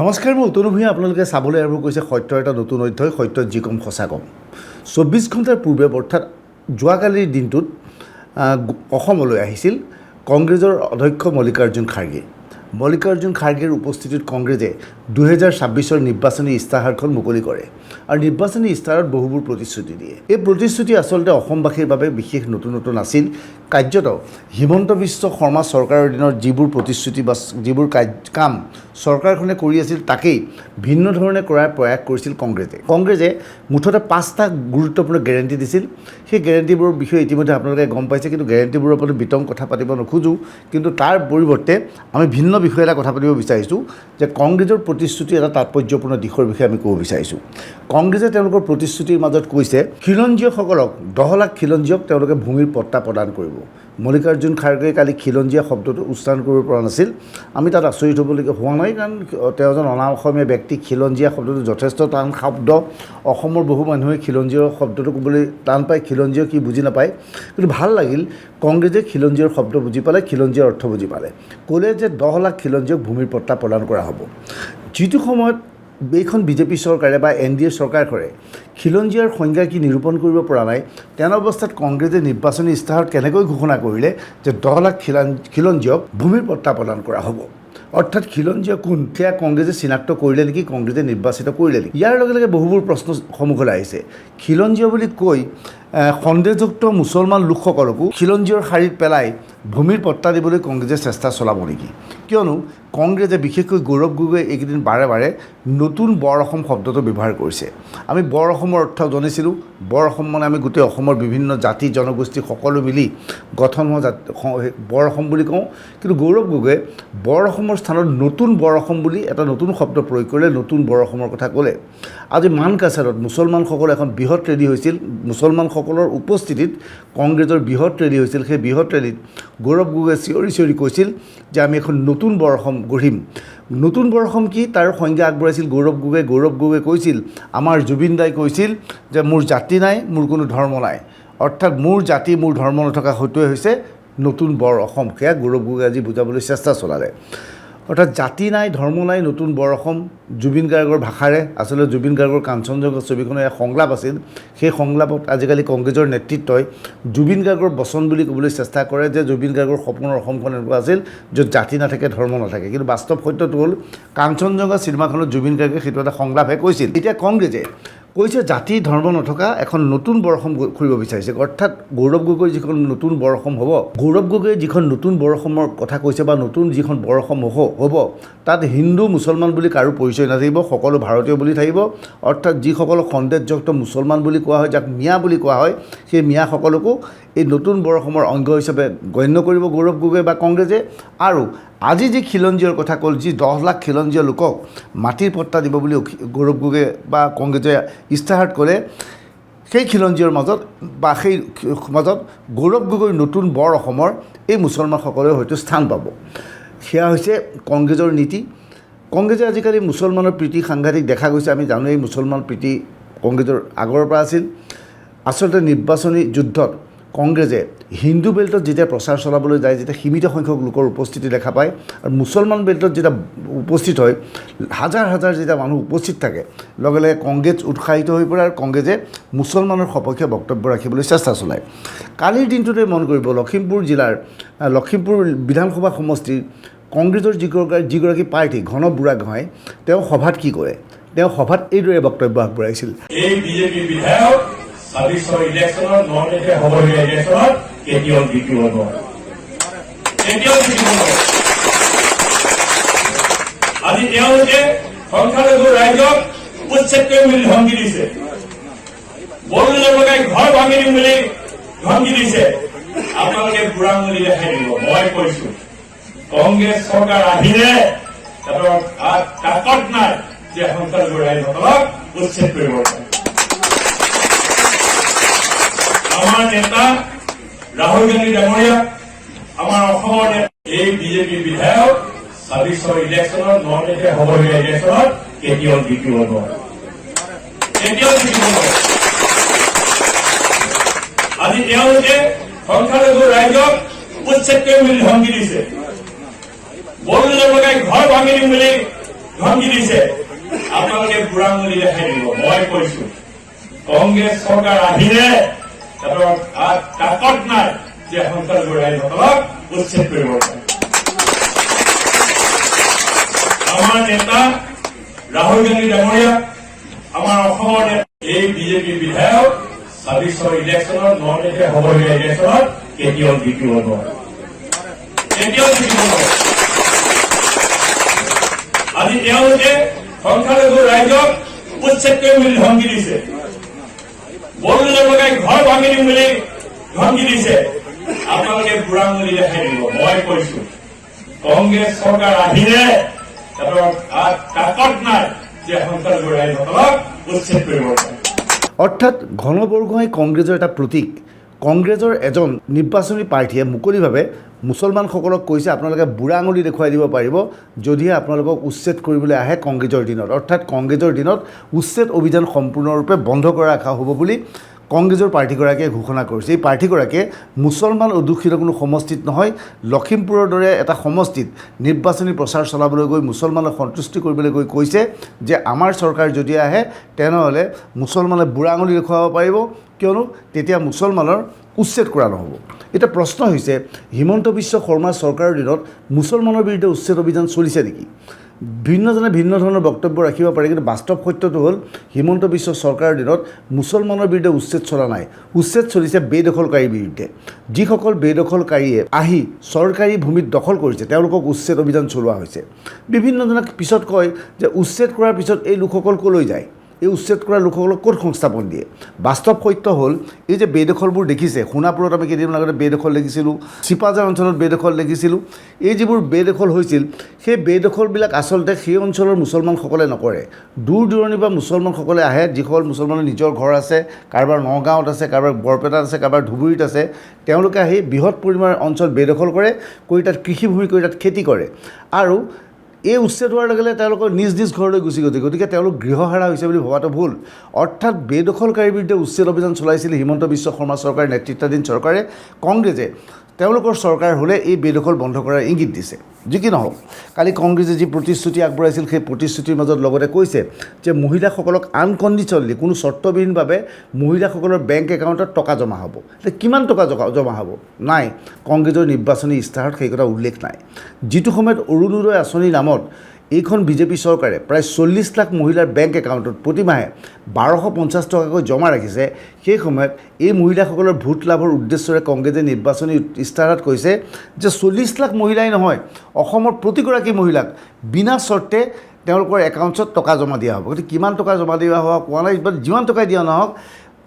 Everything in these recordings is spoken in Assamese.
নমস্কাৰ, মই উত্তম ভূঞা। আপোনালোকে চাবলৈ আৰম্ভ কৰিছে সত্যৰ এটা নতুন অধ্যায়, সত্যত যি কম সঁচা কম। 24 ঘণ্টাৰ পূৰ্বে অৰ্থাৎ যোৱাকালিৰ দিনটোত অসমলৈ আহিছিল কংগ্ৰেছৰ অধ্যক্ষ মল্লিকাৰ্জুন খাৰ্গে। মল্লিকাৰ্জুন খাৰ্গেৰ উপস্থিতিত কংগ্ৰেছে 2026 নিৰ্বাচনী ইস্তাহাৰখন মুকলি কৰে আৰু নিৰ্বাচনী ইস্তাহাৰত বহুবোৰ প্ৰতিশ্ৰুতি দিয়ে। এই প্ৰতিশ্ৰুতি আচলতে অসমবাসীৰ বাবে বিশেষ নতুন আছিল। কাৰ্যত হিমন্ত বিশ্ব শৰ্মা চৰকাৰৰ দিনৰ যিবোৰ প্ৰতিশ্ৰুতি বা যিবোৰ কাম চৰকাৰখনে কৰি আছিল তাকেই ভিন্ন ধৰণে কৰাৰ প্ৰয়াস কৰিছিল কংগ্ৰেছে মুঠতে 5টা গুৰুত্বপূৰ্ণ গেৰেণ্টি দিছিল। সেই গেৰেণ্টিবোৰৰ বিষয়ে ইতিমধ্যে আপোনালোকে গম পাইছে, কিন্তু গেৰেণ্টিবোৰৰ ওপৰত বিতং কথা পাতিব নোখোজোঁ। কিন্তু তাৰ পৰিৱৰ্তে আমি ভিন্ন বিষয়ে এটা কথা পাতিব বিচাৰিছোঁ যে কংগ্ৰেছৰ প্ৰতিশ্ৰুতি এটা তাৎপৰ্যপূৰ্ণ দিশৰ বিষয়ে আমি ক'ব বিচাৰিছোঁ। কংগ্ৰেছে তেওঁলোকৰ প্ৰতিশ্ৰুতিৰ মাজত কৈছে খিলঞ্জীয়সকলক 10 লাখ খিলঞ্জীয়ক তেওঁলোকে ভূমিৰ পট্টা প্ৰদান কৰিব। মল্লিকাৰ্জুন খাৰ্গে কালি খিলঞ্জীয়া শব্দটো উচ্চাৰণ কৰিব পৰা নাছিল। আমি তাত আচৰিত হ'বলগীয়া হোৱা নাই, কাৰণ তেওঁ এজন অনা অসমীয়া ব্যক্তি। খিলঞ্জীয়া শব্দটো যথেষ্ট টান শব্দ। অসমৰ বহু মানুহে খিলঞ্জীয় শব্দটো ক'বলৈ টান পায়, খিলঞ্জীয় কি বুজি নাপায়। কিন্তু ভাল লাগিল কংগ্ৰেছে খিলঞ্জীয়ৰ শব্দ বুজি পালে, খিলঞ্জীয়ৰ অৰ্থ বুজি পালে। ক'লে যে 10 লাখ খিলঞ্জীয়ক ভূমিৰ পট্টা প্ৰদান কৰা হ'ব। যিটো সময়ত এইখন বিজেপি চৰকাৰে বা NDA চৰকাৰখনে খিলঞ্জীয়াৰ সংজ্ঞা কি নিৰূপণ কৰিব পৰা নাই, তেনে অৱস্থাত কংগ্ৰেছে নিৰ্বাচনী ইস্তাহাৰত কেনেকৈ ঘোষণা কৰিলে যে 10 লাখ খিলঞ্জীয়ক ভূমিৰ পট্টা প্ৰদান কৰা হ'ব। অৰ্থাৎ খিলঞ্জীয় কোন সেয়া কংগ্ৰেছে চিনাক্ত কৰিলে নেকি, কংগ্ৰেছে নিৰ্বাচিত কৰিলে নেকি? ইয়াৰ লগে লগে বহুবোৰ প্ৰশ্ন সন্মুখলৈ আহিছে। খিলঞ্জীয় বুলি কৈ সন্দেহযুক্ত মুছলমান লোকসকলকো খিলঞ্জীয়ৰ শাৰীত পেলাই ভূমিৰ পট্টা দিবলৈ কংগ্ৰেছে চেষ্টা চলাব নেকি? কিয়নো কংগ্ৰেছে বিশেষকৈ গৌৰৱ গগৈয়ে এইকেইদিন বাৰে বাৰে নতুন বৰ অসম শব্দটো ব্যৱহাৰ কৰিছে। আমি বৰ অসমৰ অৰ্থ জানিছিলোঁ। বৰ অসম মানে আমি গোটেই অসমৰ বিভিন্ন জাতি জনগোষ্ঠী সকলো মিলি গঠন হোৱা বৰ অসম বুলি কওঁ। কিন্তু গৌৰৱ গগৈয়ে বৰ অসমৰ স্থানত নতুন বৰ অসম বুলি এটা নতুন শব্দ প্ৰয়োগ কৰিলে, নতুন বৰ অসমৰ কথা ক'লে। আজি মানকাছাৰত মুছলমানসকলে এখন বৃহৎ ৰেলী হৈছিল। মুছলমানসকলৰ উপস্থিতিত কংগ্ৰেছৰ বৃহৎ ৰেলী হৈছিল। সেই বৃহৎ ৰেলীত গৌৰৱ গগৈয়ে চিঞৰি কৈছিল যে আমি এখন নতুন বৰ অসম গঢ়িম। নতুন বৰ অসম কি তাৰ সংজ্ঞা আগবঢ়াইছিল গৌৰৱ গগৈয়ে কৈছিল, আমাৰ জুবিন দাই কৈছিল যে মোৰ জাতি নাই, মোৰ কোনো ধৰ্ম নাই। অৰ্থাৎ মোৰ জাতি মোৰ ধৰ্ম নথকা সেইটোৱে হৈছে নতুন বৰ অসম। সেয়া গৌৰৱ গগৈয়ে আজি বুজাবলৈ চেষ্টা চলালে। অৰ্থাৎ জাতি নাই, ধৰ্ম নাই, নতুন বৰ অসম। জুবিন গাৰ্গৰ ভাষাৰে আচলতে জুবিন গাৰ্গৰ কাঞ্চনজংঘা ছবিখনৰ এক সংলাপ আছিল। সেই সংলাপত আজিকালি কংগ্ৰেছৰ নেতৃত্বই জুবিন গাৰ্গৰ বচন বুলি ক'বলৈ চেষ্টা কৰে যে জুবিন গাৰ্গৰ সপোনৰ অসমখন এনেকুৱা আছিল য'ত জাতি নাথাকে, ধৰ্ম নাথাকে। কিন্তু বাস্তৱ সত্যটো হ'ল কাঞ্চনজংঘা চিনেমাখনত জুবিন গাৰ্গে সেইটো এটা সংলাপহে কৈছিল। এতিয়া কংগ্ৰেছে কৈছে জাতি ধৰ্ম নথকা এখন নতুন বৰ অসম কৰিব বিচাৰিছে। অৰ্থাৎ গৌৰৱ গগৈৰ যিখন নতুন বৰ অসম হ'ব, গৌৰৱ গগৈয়ে যিখন নতুন বৰ অসমৰ কথা কৈছে বা নতুন যিখন বৰ অসম হ'ব তাত হিন্দু মুছলমান বুলি কাৰো পৰিচয় নাথাকিব, সকলো ভাৰতীয় বুলি থাকিব। অৰ্থাৎ যিসকলক সন্দেহযুক্ত মুছলমান বুলি কোৱা হয়, যাক মিয়া বুলি কোৱা হয়, সেই মিয়াসকলকো এই নতুন বৰ অসমৰ অংগ হিচাপে গণ্য কৰিব গৌৰৱ গগৈ বা কংগ্ৰেছে। আৰু আজি যি খিলঞ্জীয়ৰ কথা ক'ল, যি 10 লাখ খিলঞ্জীয় লোকক মাটিৰ পট্টা দিব বুলি গৌৰৱ গগৈ বা কংগ্ৰেছে ইস্তাহাৰত ক'লে, সেই খিলঞ্জীয়ৰ মাজত বা সেই মাজত গৌৰৱ গগৈৰ নতুন বৰ অসমৰ এই মুছলমানসকলে হয়তো স্থান পাব। সেয়া হৈছে কংগ্ৰেছৰ নীতি। কংগ্ৰেছে আজিকালি মুছলমানৰ প্ৰীতি সাংঘাতিক দেখা গৈছে। আমি জানো এই মুছলমান প্ৰীতি কংগ্ৰেছৰ আগৰ পৰা আছিল। আচলতে নিৰ্বাচনী যুদ্ধত কংগ্ৰেছে হিন্দু বেল্টত যেতিয়া প্ৰচাৰ চলাবলৈ যায়, যেতিয়া সীমিত সংখ্যক লোকৰ উপস্থিতি দেখা পায়, আৰু মুছলমান বেল্টত যেতিয়া উপস্থিত হয় হাজাৰ যেতিয়া মানুহ উপস্থিত থাকে, লগে লগে কংগ্ৰেছ উৎসাহিত হৈ পৰে আৰু কংগ্ৰেছে মুছলমানৰ সপক্ষে বক্তব্য ৰাখিবলৈ চেষ্টা চলায়। কালিৰ দিনটোতে মন কৰিব, লখিমপুৰ জিলাৰ লখিমপুৰ বিধানসভা সমষ্টিৰ কংগ্ৰেছৰ যিগৰাকী প্ৰাৰ্থী ঘন বুঢ়াগোহাঁই তেওঁ সভাত কি কৰে, তেওঁ সভাত এইদৰে বক্তব্য আগবঢ়াইছিল। এই বিজেপি বিধায়ক 26 ইলেকশ্যনত নলবাৰীতে হ'বলগীয়া ইলেকশ্যনত কেতিয়াও জিকিব নোৱাৰে। আজি তেওঁলোকে সংখ্যালঘু ৰাইজক উচ্ছেদ কৰিম বুলি ধমকি দিছে, বড়ো জনতাই ঘৰ ভাঙি দিম বুলি ধমকি দিছে। আপোনালোকে বুঢ়া আঙুলি দেখাই দিব। মই কৈছো কংগ্ৰেছ চৰকাৰ আহিলে সিহঁতৰ তাকত নাই যে সংখ্যালঘু ৰাইজসকলক উচ্ছেদ কৰিব পাৰে। আমাৰ নেতা ৰাহুল গান্ধী ডাঙৰীয়া, আমাৰ অসমৰ নেতা, এই বিজেপি বিধায়ক 26 ইলেকশ্যনত নলবাৰীতে হ'বলগীয়া ইলেকশ্যনত কেতিয়াও জিকিব নোৱাৰে। আজি তেওঁলোকে সংখ্যালঘু ৰাইজক উচ্ছেদ কৰিম বুলি ধমকি দিছে, বড়ো জনতাই ঘৰ ভাঙি দিম বুলি ধমকি দিছে আপোনালোকে বুঢ়া আঙুলি দেখাই দিব মই কৈছো কংগ্ৰেছ চৰকাৰ আহিলে তাতৰ তাকত নাই যে সংখ্যালঘু ৰাইজসকলক উচ্ছেদ কৰিব পাৰে আমাৰ নেতা ৰাহুল গান্ধী ডাঙৰীয়া আমাৰ অসমৰ এই বিজেপি বিধায়ক ২৬ৰ ইলেকশ্যনত নলবাৰীতে হ'বলগীয়া ইলেকশ্যনত কেতিয়াও জিকিব নোৱাৰে আজি তেওঁলোকে সংখ্যালঘু ৰাইজক উচ্ছেদ কৰিম বুলি ধমকি দিছে বলুলে লগাই ঘৰ ভাঙি দিম বুলি ধমকি দিছে আপোনালোকে বুঢ়া আঙুলি দেখাই দিব মই কৈছো কংগ্ৰেছ চৰকাৰ আহিলে তাতৰ তাকত নাই যে সংখ্যালঘু ৰাইজসকলক উচ্ছেদ কৰিব পাৰে অৰ্থাৎ ঘন বৰগোহাঁই কংগ্ৰেছৰ এটা প্ৰতীক কংগ্ৰেছৰ এজন নিৰ্বাচনী প্ৰাৰ্থীয়ে মুকলিভাৱে মুছলমানসকলক কৈছে আপোনালোকে বুঢ়া আঙুলি দেখুৱাই দিব পাৰিব যদিহে আপোনালোকক উচ্ছেদ কৰিবলৈ আহে কংগ্ৰেছৰ দিনত অৰ্থাৎ কংগ্ৰেছৰ দিনত উচ্ছেদ অভিযান সম্পূৰ্ণৰূপে বন্ধ কৰা ৰখা হ'ব বুলি কংগ্ৰেছৰ প্ৰাৰ্থীগৰাকীয়ে ঘোষণা কৰিছে এই প্ৰাৰ্থীগৰাকীয়ে মুছলমান অধ্যুষিত কোনো সমষ্টিত নহয় লখিমপুৰৰ দৰে এটা সমষ্টিত নিৰ্বাচনী প্ৰচাৰ চলাবলৈ গৈ মুছলমানক সন্তুষ্টি কৰিবলৈ গৈ কৈছে যে আমাৰ চৰকাৰ যদি আহে তেনেহ'লে মুছলমানে বুঢ়া আঙুলি দেখুৱাব পাৰিব কিয়নো তেতিয়া মুছলমানৰ উচ্ছেদ কৰা নহ'ব এটা প্ৰশ্ন হৈছে হিমন্ত বিশ্ব শৰ্মাৰ চৰকাৰৰ দিনত মুছলমানৰ বিৰুদ্ধে উচ্ছেদ অভিযান চলিছে নেকি ভিন্নজনে ভিন্ন ধৰণৰ বক্তব্য ৰাখিব পাৰে কিন্তু বাস্তৱ সত্যটো হ'ল হিমন্ত বিশ্ব চৰকাৰৰ দিনত মুছলমানৰ বিৰুদ্ধে উচ্ছেদ চলা নাই উচ্ছেদ চলিছে বেদখলকাৰীৰ বিৰুদ্ধে যিসকল বেদখলকাৰীয়ে আহি চৰকাৰী ভূমিত দখল কৰিছে তেওঁলোকক উচ্ছেদ অভিযান চলোৱা হৈছে বিভিন্নজনে পিছত কয় যে উচ্ছেদ কৰাৰ পিছত এই লোকসকল ক'লৈ যায় এই উচ্ছেদ কৰা লোকসকলক ক'ত সংস্থাপন দিয়ে বাস্তৱ সত্য হ'ল এই যে বেদখলবোৰ দেখিছে সোণাপুৰত আমি কেইদিনমান আগতে বেদখল দেখিছিলোঁ চিপাঝাৰ অঞ্চলত বেদখল দেখিছিলোঁ এই যিবোৰ বেদখল হৈছিল সেই বেদখলবিলাক আচলতে সেই অঞ্চলৰ মুছলমানসকলে নকৰে দূৰ দূৰণিৰ পৰা মুছলমানসকলে আহে যিসকল মুছলমানৰ নিজৰ ঘৰ আছে কাৰোবাৰ নগাঁৱত আছে কাৰোবাৰ বৰপেটাত আছে কাৰোবাৰ ধুবুৰীত আছে তেওঁলোকে আহি বৃহৎ পৰিমাণৰ অঞ্চল বেদখল কৰে কৰি তাত কৃষিভূমি কৰি তাত খেতি কৰে আৰু এই উচ্ছেদ হোৱাৰ লগে লগে তেওঁলোকৰ নিজ নিজ ঘৰলৈ গুচি গৈছে গতিকে তেওঁলোক গৃহহাৰা হৈছে বুলি ভবাটো ভুল অৰ্থাৎ বেদখলকাৰীৰ বিৰুদ্ধে উচ্ছেদ অভিযান চলাইছিল হিমন্ত বিশ্ব শৰ্মা চৰকাৰৰ নেতৃত্বাধীন চৰকাৰে কংগ্ৰেছে তেওঁলোকৰ চৰকাৰ হ'লে এই বেদখল বন্ধ কৰাৰ ইংগিত দিছে যি কি নহওক কালি কংগ্ৰেছে যি প্ৰতিশ্ৰুতি আগবঢ়াইছিল সেই প্ৰতিশ্ৰুতিৰ মাজত লগতে কৈছে যে মহিলাসকলক আনকণ্ডিশ্যনেলি কোনো চৰ্তবিহীনভাৱে মহিলাসকলৰ বেংক একাউণ্টত টকা জমা হ'ব এতিয়া কিমান টকা জমা হ'ব নাই কংগ্ৰেছৰ নিৰ্বাচনী ইস্তাহাৰত সেই কথা উল্লেখ নাই যিটো সময়ত অৰুণোদয় আঁচনিৰ নামত এইখন বিজেপি চৰকাৰে প্ৰায় 40 লাখ মহিলাৰ বেংক একাউণ্টত প্ৰতিমাহে 1250 টকাকৈ জমা ৰাখিছে সেই সময়ত এই মহিলাসকলৰ ভোট লাভৰ উদ্দেশ্যৰে কংগ্ৰেছে নিৰ্বাচনী ইস্তাহাৰত কৈছে যে 40 লাখ মহিলাই নহয় অসমৰ প্ৰতিগৰাকী মহিলাক বিনা চৰ্তে তেওঁলোকৰ একাউণ্টত টকা জমা দিয়া হ'ব গতিকে কিমান টকা জমা দিয়া হ'ব কোৱা নাই যিমান টকাই দিয়া নহওক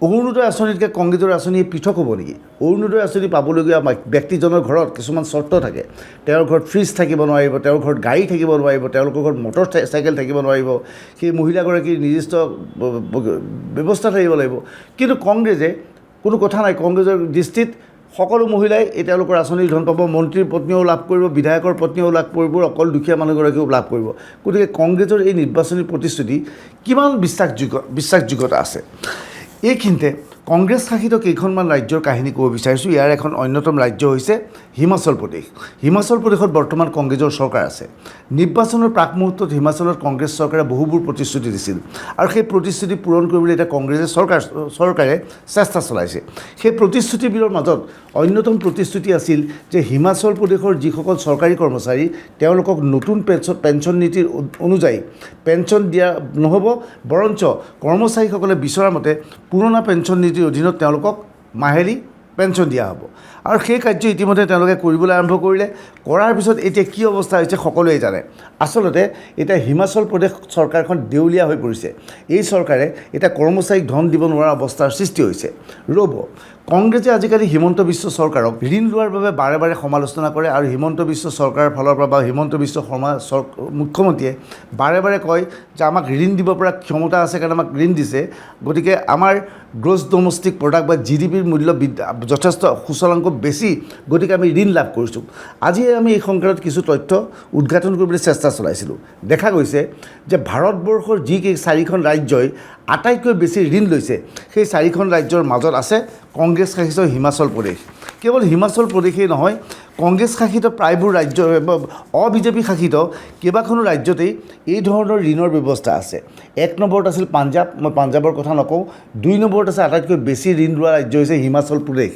অৰুণোদয় আঁচনিতকৈ কংগ্ৰেছৰ আঁচনি পৃথক হ'ব নেকি অৰুণোদয় আঁচনি পাবলগীয়া ব্যক্তিজনৰ ঘৰত কিছুমান চৰ্ত থাকে তেওঁৰ ঘৰত ফ্ৰিজ থাকিব নোৱাৰিব তেওঁৰ ঘৰত গাড়ী থাকিব নোৱাৰিব তেওঁলোকৰ ঘৰত মটৰ চাইকেল থাকিব নোৱাৰিব সেই মহিলাগৰাকীৰ নিৰ্দিষ্ট ব্যৱস্থা থাকিব লাগিব কিন্তু কংগ্ৰেছে কোনো কথা নাই কংগ্ৰেছৰ দৃষ্টিত সকলো মহিলাই এই তেওঁলোকৰ আঁচনিৰ ধন পাব মন্ত্ৰীৰ পত্নীয়েও লাভ কৰিব বিধায়কৰ পত্নীয়েও লাভ কৰিব অকল দুখীয়া মানুহগৰাকীও লাভ কৰিব গতিকে কংগ্ৰেছৰ এই নিৰ্বাচনী প্ৰতিশ্ৰুতি কিমান বিশ্বাসযোগ্যতা আছে এইখিনিতে কংগ্ৰেছ শাসিত কেইখনমান ৰাজ্যৰ কাহিনী ক'ব বিচাৰিছোঁ ইয়াৰ এখন অন্যতম ৰাজ্য হৈছে হিমাচল প্ৰদেশ হিমাচল প্ৰদেশত বৰ্তমান কংগ্ৰেছৰ চৰকাৰ আছে নিৰ্বাচনৰ প্ৰাক মুহূৰ্তত হিমাচলত কংগ্ৰেছ চৰকাৰে বহুবোৰ প্ৰতিশ্ৰুতি দিছিল আৰু সেই প্ৰতিশ্ৰুতি পূৰণ কৰিবলৈ এতিয়া কংগ্ৰেছে চৰকাৰে চেষ্টা চলাইছে সেই প্ৰতিশ্ৰুতিবোৰৰ মাজত অন্যতম প্ৰতিশ্ৰুতি আছিল যে হিমাচল প্ৰদেশৰ যিসকল চৰকাৰী কৰ্মচাৰী তেওঁলোকক নতুন পেঞ্চন নীতিৰ অনুযায়ী পেঞ্চন দিয়া নহ'ব বৰঞ্চ কৰ্মচাৰীসকলে বিচৰা মতে পুৰণা পেঞ্চন নীতিৰ অধীনত তেওঁলোকক মাহেলী পেঞ্চন দিয়া হ'ব আৰু সেই কাৰ্য ইতিমধ্যে তেওঁলোকে কৰিবলৈ আৰম্ভ কৰিলে কৰাৰ পিছত এতিয়া কি অৱস্থা হৈছে সকলোৱে জানে আচলতে এতিয়া হিমাচল প্ৰদেশ চৰকাৰখন দেউলীয়া হৈ পৰিছে এই চৰকাৰে এতিয়া কৰ্মচাৰীক ধন দিব নোৱাৰা অৱস্থাৰ সৃষ্টি হৈছে ৰ'ব কংগ্ৰেছে আজিকালি হিমন্ত বিশ্ব চৰকাৰক ঋণ লোৱাৰ বাবে বাৰে বাৰে সমালোচনা কৰে আৰু হিমন্ত বিশ্ব চৰকাৰৰ ফালৰ পৰা বা হিমন্ত বিশ্ব শৰ্মা মুখ্যমন্ত্ৰীয়ে বাৰে বাৰে কয় যে আমাক ঋণ দিব পৰা ক্ষমতা আছে কাৰণে আমাক ঋণ দিছে গতিকে আমাৰ গ্ৰছ ডমেষ্টিক প্ৰডাক্ট বা GDPৰ মূল্য যথেষ্ট সুচলাংক বেছি গতিকে আমি ঋণ লাভ কৰিছোঁ আজি আমি এই সংক্ৰান্তত কিছু তথ্য উদ্ঘাটন কৰিবলৈ চেষ্টা চলাইছিলোঁ দেখা গৈছে যে ভাৰতবৰ্ষৰ যি 4খন ৰাজ্যই আটাইতকৈ বেছি ঋণ লৈছে সেই 4খন ৰাজ্যৰ মাজত আছে কংগ্ৰেছ শাসিত হিমাচল প্ৰদেশ। কেৱল হিমাচল প্ৰদেশেই নহয়, কংগ্ৰেছ শাসিত প্ৰায়বোৰ ৰাজ্য অবিজেপি শাসিত কেইবাখনো ৰাজ্যতেই এই ধৰণৰ ঋণৰ ব্যৱস্থা আছে। 1 নম্বৰত আছিল পাঞ্জাৱ, মই পাঞ্জাৱৰ কথা নকওঁ। 2 নম্বৰত আছে আটাইতকৈ বেছি ঋণ লোৱা ৰাজ্য হৈছে হিমাচল প্ৰদেশ।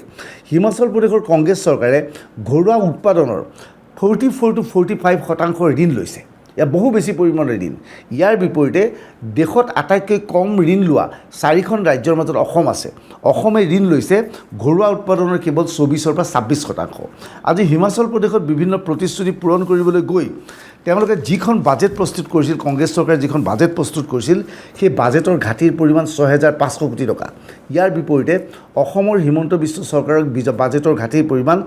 হিমাচল প্ৰদেশৰ কংগ্ৰেছ চৰকাৰে ঘৰুৱা উৎপাদনৰ 44 to 45% ঋণ লৈছে। ইয়াৰ বহু বেছি পৰিমাণৰ ঋণ। ইয়াৰ বিপৰীতে দেশত আটাইতকৈ কম ঋণ লোৱা 4খন ৰাজ্যৰ মাজত অসম আছে। অসমে ঋণ লৈছে ঘৰুৱা উৎপাদনৰ কেৱল 24 পৰা 26%। আজি হিমাচল প্ৰদেশত বিভিন্ন প্ৰতিশ্ৰুতি পূৰণ কৰিবলৈ গৈ তেওঁলোকে যিখন বাজেট প্ৰস্তুত কৰিছিল, কংগ্ৰেছ চৰকাৰে যিখন বাজেট প্ৰস্তুত কৰিছিল, সেই বাজেটৰ ঘাটিৰ পৰিমাণ 6,500 কোটি টকা। ইয়াৰ বিপৰীতে অসমৰ হিমন্ত বিশ্ব চৰকাৰৰ বাজেটৰ ঘাটিৰ পৰিমাণ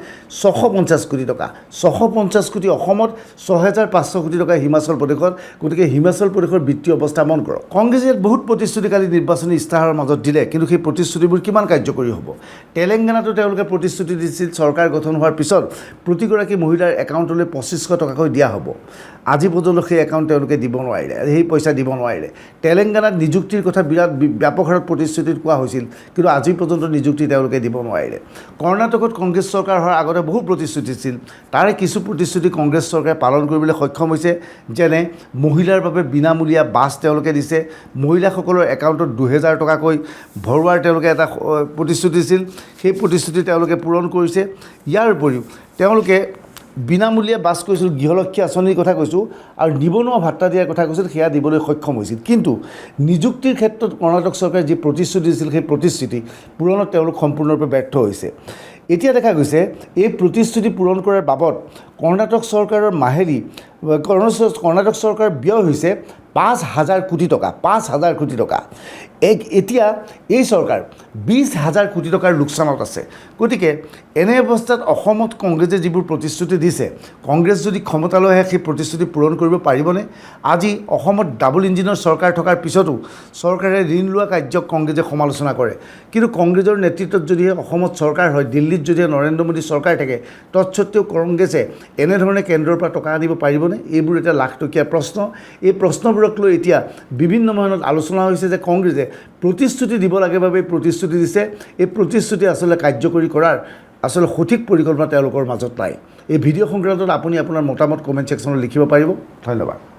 650 কোটি টকা। 650 কোটি অসমত, 6,500 কোটি টকা হিমাচল প্ৰদেশত। গতিকে হিমাচল প্ৰদেশৰ বিত্তীয় অৱস্থা মন কৰক। কংগ্ৰেছে ইয়াত বহুত প্ৰতিশ্ৰুতিকালী নিৰ্বাচনী ইস্তাহাৰৰ মাজত দিলে, কিন্তু সেই প্ৰতিশ্ৰুতিবোৰ কিমান কাৰ্যকৰী হ'ব? তেলেংগানাতো তেওঁলোকে প্ৰতিশ্ৰুতি দিছিল চৰকাৰ গঠন হোৱাৰ পিছত প্ৰতিগৰাকী মহিলাৰ একাউণ্টলৈ 2500 টকাকৈ দিয়া হ'ব। আজি পৰ্যন্ত সেই একাউণ্ট তেওঁলোকে দিব নোৱাৰিলে, সেই পইচা দিব নোৱাৰিলে। তেলেংগানাত নিযুক্তিৰ কথা বিৰাট ব্যাপক হাৰত প্ৰতিশ্ৰুতিত কোৱা হৈছিল, কিন্তু আজি পৰ্যন্ত নিযুক্তি তেওঁলোকে দিব নোৱাৰিলে। কৰ্ণাটকত কংগ্ৰেছ চৰকাৰ হোৱাৰ আগতে বহু প্ৰতিশ্ৰুতি আছিল, তাৰে কিছু প্ৰতিশ্ৰুতি কংগ্ৰেছ চৰকাৰে পালন কৰিবলৈ সক্ষম হৈছে। যেনে মহিলাৰ বাবে বিনামূলীয়া বাছ তেওঁলোকে দিছে, মহিলাসকলৰ একাউণ্টত 2000 টকাকৈ ভৰোৱাৰ তেওঁলোকে এটা প্ৰতিশ্ৰুতি দিছিল, সেই প্ৰতিশ্ৰুতি তেওঁলোকে পূৰণ কৰিছে। ইয়াৰ উপৰিও তেওঁলোকে বিনামূলীয়া বাছ কৈছিল, গৃহলক্ষ্মী আঁচনিৰ কথা কৈছোঁ, আৰু নিবনুৱা ভাত্তা দিয়াৰ কথা কৈছিল, সেয়া দিবলৈ সক্ষম হৈছিল। কিন্তু নিযুক্তিৰ ক্ষেত্ৰত কৰ্ণাটক চৰকাৰে যি প্ৰতিশ্ৰুতি দিছিল, সেই প্ৰতিশ্ৰুতি পূৰণত তেওঁলোক সম্পূৰ্ণৰূপে ব্যৰ্থ হৈছে। এতিয়া দেখা গৈছে এই প্ৰতিশ্ৰুতি পূৰণ কৰাৰ বাবদ কৰ্ণাটক চৰকাৰৰ মাহিলী কৰ্ণাটক চৰকাৰৰ ব্যয় হৈছে 5,000 কোটি টকা। 5,000 কোটি টকা। এতিয়া এই চৰকাৰ 20,000 কোটি টকাৰ লোকচানত আছে। গতিকে এনে অৱস্থাত অসমত কংগ্ৰেছে যিবোৰ প্ৰতিশ্ৰুতি দিছে, কংগ্ৰেছ যদি ক্ষমতালৈ আহে সেই প্ৰতিশ্ৰুতি পূৰণ কৰিব পাৰিবনে? আজি অসমত ডাবল ইঞ্জিনৰ চৰকাৰ থকাৰ পিছতো চৰকাৰে ঋণ লোৱা কাৰ্যক কংগ্ৰেছে সমালোচনা কৰে। কিন্তু কংগ্ৰেছৰ নেতৃত্বত যদিহে অসমত চৰকাৰ হয়, দিল্লীত যদিহে নৰেন্দ্ৰ মোদী চৰকাৰ থাকে, তৎসত্ত্বেও কংগ্ৰেছে এনেধৰণে কেন্দ্ৰৰ পৰা টকা আনিব পাৰিবনে? এইবোৰ এটা লাখটকীয়া প্ৰশ্ন। এই প্ৰশ্নবোৰক লৈ এতিয়া বিভিন্ন ধৰণৰ আলোচনা হৈছে যে কংগ্ৰেছে প্ৰতিশ্ৰুতি দিব লাগে বাবে প্ৰতিশ্ৰুতি দিছে, এই প্ৰতিশ্ৰুতি আচলতে কাৰ্যকৰী কৰাৰ আচলতে সঠিক পৰিকল্পনা তেওঁলোকৰ মাজত নাই। এই ভিডিঅ' সংক্ৰান্তত আপুনি আপোনাৰ মতামত কমেণ্ট ছেকশ্যনত লিখিব পাৰিব। ধন্যবাদ।